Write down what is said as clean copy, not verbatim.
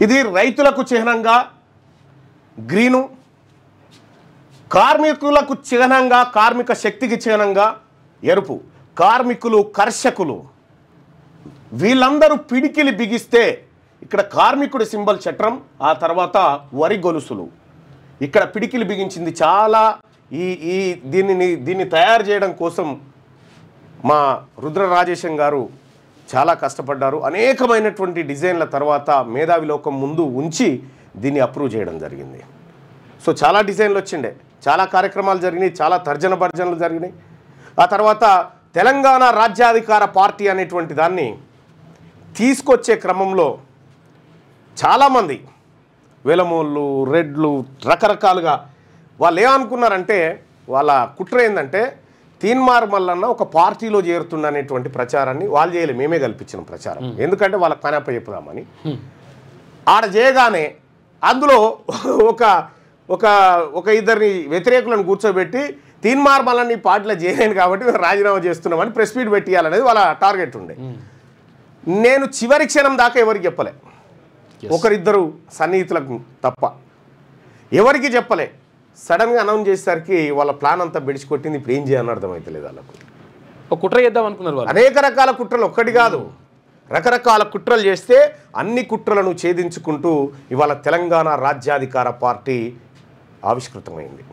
ఇది రైతులకు చిహ్నంగా గ్రీను, కార్మికులకు చిహ్నంగా, కార్మిక శక్తికి చిహ్నంగా ఎరుపు. కార్మికులు, కర్షకులు వీళ్ళందరూ పిడికిలి బిగిస్తే ఇక్కడ కార్మికుడి సింబల్ చట్రం, ఆ తర్వాత వరి గొలుసులు. ఇక్కడ పిడికిలి బిగించింది చాలా. దీన్ని తయారు చేయడం కోసం మా రుద్ర రాజేశం గారు చాలా కష్టపడ్డారు. అనేకమైనటువంటి డిజైన్ల తర్వాత మేధావి లోకం ముందు ఉంచి దీన్ని అప్రూవ్ చేయడం జరిగింది. సో చాలా డిజైన్లు వచ్చిండే, చాలా కార్యక్రమాలు జరిగినాయి, చాలా తర్జన భర్జనలు జరిగినాయి. ఆ తర్వాత తెలంగాణ రాజ్యాధికార పార్టీ అనేటువంటి దాన్ని తీసుకొచ్చే క్రమంలో చాలామంది వెలమోళ్ళు, రెడ్లు రకరకాలుగా వాళ్ళు ఏమనుకున్నారంటే, వాళ్ళ కుట్ర ఏంటంటే తీన్మార్ మల్లన్న ఒక పార్టీలో చేరుతుండనేటువంటి ప్రచారాన్ని వాళ్ళు చేయలేదు, మేమే కల్పించిన ప్రచారం. ఎందుకంటే వాళ్ళకి పని అప్ప చెప్పుదామని. ఆడ చేయగానే అందులో ఒక ఇద్దరిని వ్యతిరేకులను కూర్చోబెట్టి తీన్మార్ మల్లన్న ఈ పార్టీలో చేయలేను కాబట్టి మేము రాజీనామా చేస్తున్నామని ప్రెస్ మీట్ పెట్టియాలనేది వాళ్ళ టార్గెట్ ఉండే. నేను చివరి క్షణం దాకా ఎవరికి చెప్పలే, ఒకరిద్దరు సన్నిహితులకు తప్ప ఎవరికి చెప్పలే. సడన్గా అనౌన్స్ చేసేసరికి వాళ్ళ ప్లాన్ అంతా బెడిచికొట్టింది. ఇప్పుడు ఏం చేయాలని అర్థమవుతలేదు వాళ్ళకు. ఒక కుట్ర చేద్దాం అనుకున్నారు. అనేక రకాల కుట్రలు, ఒక్కటి కాదు రకరకాల కుట్రలు చేస్తే అన్ని కుట్రలను ఛేదించుకుంటూ ఇవాళ తెలంగాణ రాజ్యాధికార పార్టీ ఆవిష్కృతమైంది.